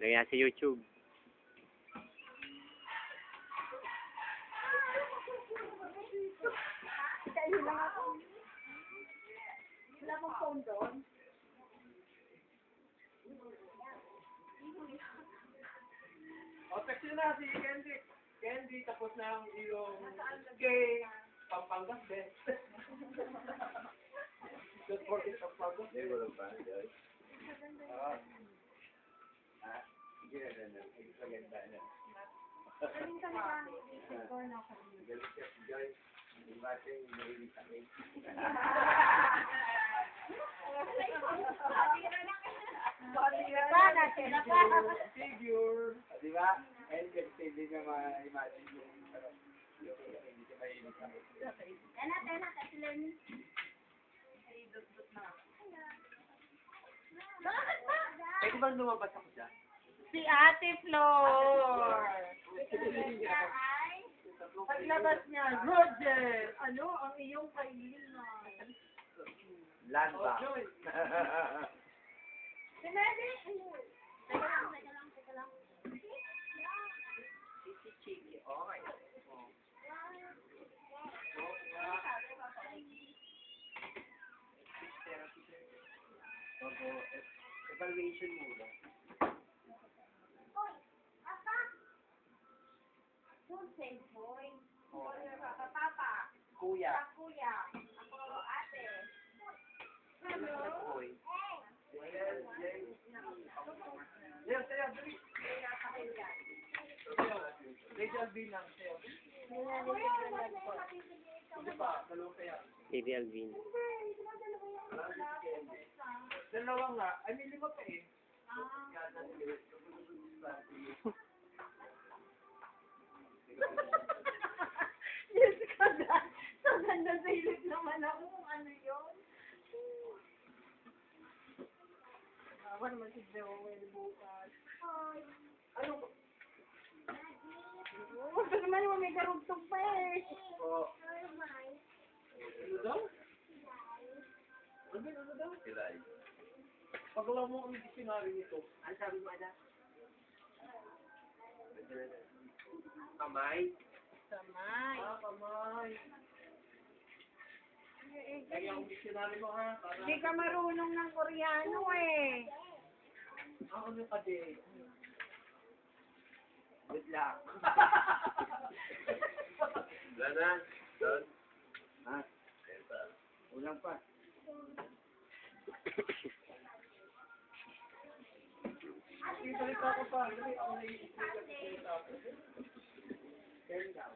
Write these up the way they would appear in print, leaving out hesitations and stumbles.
Lagyan sa YouTube. Wala mong phone doon? O, text na si Candy. Candy, tapos na ang iyong K. Pampangas, be. Just for it, Pampangas. Hindi mo lang ba? Sige na na. Maganda na. Anong talaga? Isip ko na ako. Guys, yung bating mahilig kami. Figure. Di ba? And kasi hindi ka ma-imagine yung hindi ka mahilig kami. Tena, kasi lang. Pwede bang lumabas ako dyan? Si Ate Flor. Paglabas niya, Roger, ano ang iyong kailangan? Land ba? Sinali? Teka lang. Chiki. Okay. Evaluation muna. Don't say boy. Papa. Kuya. Kuya. Ako, ate. Hello. Boy. Yes, sayo, dali. Sayo, Alvin lang, sayo. Hindi pa, dalawa kaya. Baby Alvin. Dalawa nga, ay may lima pa eh. Yes, kada. So, ganda sa ilip naman ako kung ano yun. Ako naman si Joel bukas. Ano? Gusto naman yung may karugtog pa eh. Oh. Ano daw? Ano daw? Silay. Pagawa mo kami dictionary nito. Ano sabi mo, Ada? Kamay? Samay. Kamay. Kaya ang dictionary mo ha. Hindi ka marunong ng Koreano eh. Ano ka din? Good luck. Lana, Don. Ha? Ulang pa. Salita ko pa. Dali, ako naiisip ka sa salita ko. Turn down.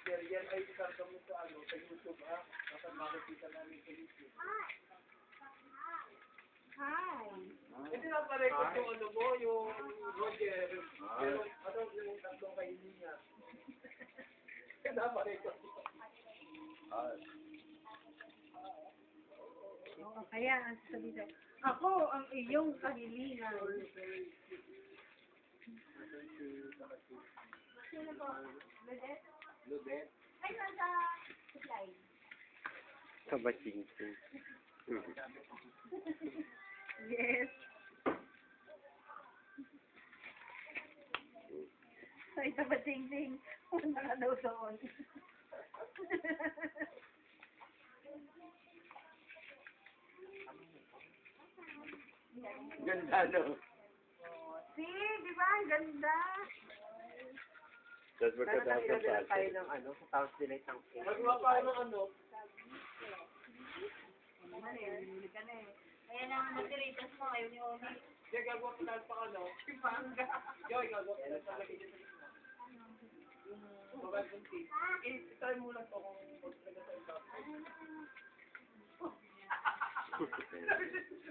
Sir, yan ay isarga mo sa sa YouTube ha. Kapag makikita namin sa YouTube. Hi. Hindi na pare-record yung ano mo, yung Roger. Pero ano yung tatlong kainin niya. Kaya na-pare-record. Oo, kaya ang sabi sa'yo, ako ang iyong kahilingan. Sino po? Ludet? Ludet. Ay, nasa slide. Kabaching-ching. Yes. Ay, tabating-ting. Punta ka daw doon. Ganda, no? See, di ba? Ang ganda. Tapos magkatapos sa tayo ng ano, sa Town's Delight ng King. Magawa pa ng ano? Naman eh, nililig ka na eh. Ayan ang matiritas mo, ayaw ni Oni. Kaya gagawa pa tayo pa ano? Chipanga. Yoy, gagawa pa tayo sa lagi dito sa gitna. Mobile phone case. Try mo lang to kung magtaga sa iba.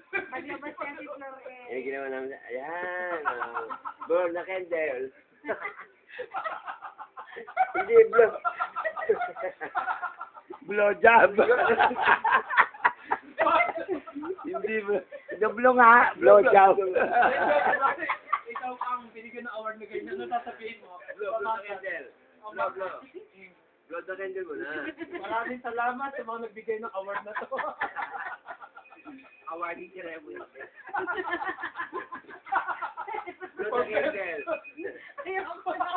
Paglabas niya si Flor eh. Yung ginawa namin, ayan, burn na candle. Hindi, blow. Blow job. Hindi, blow nga, blow job. Ikaw ang binigyan ng award na ganyan, ano sasabihin mo? Blow na candle. Blow. Blow na candle mo na. Maraming salamat sa mga nagbigay ng award na to. Awarding si Rebo. Blow the candle. Ayoko na.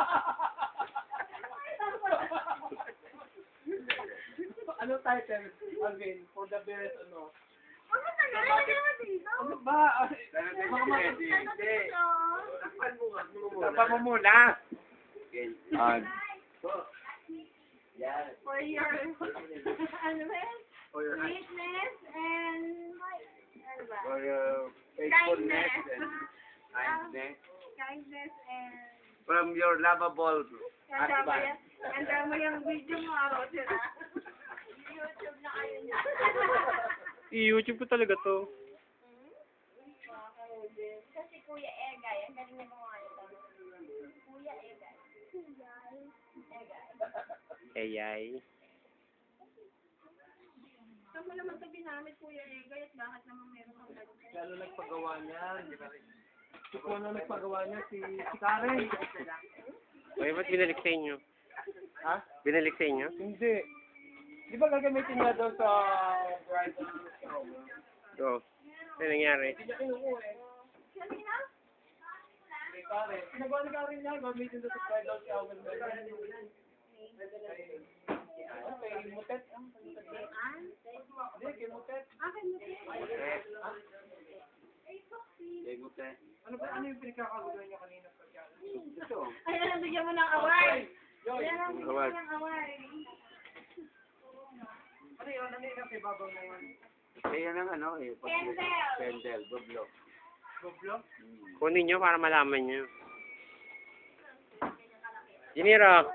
Ano title, Alvin, for the best, ano? Huwag mo tagalin, mo dito. Ano ba? Pero Mga ganyan mga- pwede. Hindi. Takpan mo nga. Tapa mo muna. Yan. For your, ano ba yan? For your Sweetness and, ano ba? For your faithfulness and kindness. Kindness and, From your lovable handa mo husband. yan, handa mo yung video mo, Roger, ha? YouTube na kayo niya. I-YouTube ko talaga to. Kasi Kuya Egay, ang galing na gumawa nito. Kuya Egay. Egay. Ayay. Saan mo naman ito binamit, Kuya Egay, at bakit naman meron kang ganito? Lalo nagpagawa niyan. Kung ano nagpagawa niya, si Karen. Uy, ba't binalik sa inyo? Ha? Binalik sa inyo? Hindi. Di ba gagamitin niya daw sa bridal shower? Oo. Ano nangyari? Hindi niya kinukuha eh. Kanina? Kay Karen. Pinagawa ni Karen niya, gamitin daw sa bridal shower. Okay, mutet. Hindi, kay mutet. Akin mo siya. Legute. Ano yung pinagkakagulan niya kanina? Ito. Ayan, bigyan mo ng award. Yoy, Ayan, bigyan mo ng award. ano yun? Ano yung nasa ibabaw na yun? Kaya ng ano eh. Candle. Candle. Bublo. Goblo? Kunin nyo para malaman nyo. Jiniro!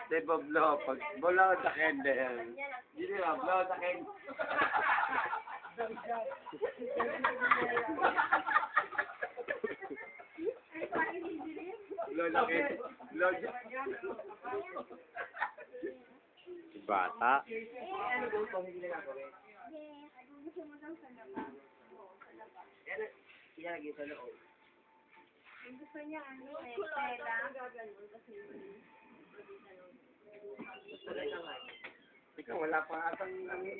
Say bublo. Pag blow the candle. Yun yun. Blow the candle. Blow the candle. Blow the Bata. Ano daw ito hindi ginagawin? Gusto mo daw sa labas. Ilalagay sa loob. Gusto niya, ano, tela. Ikaw wala pa atang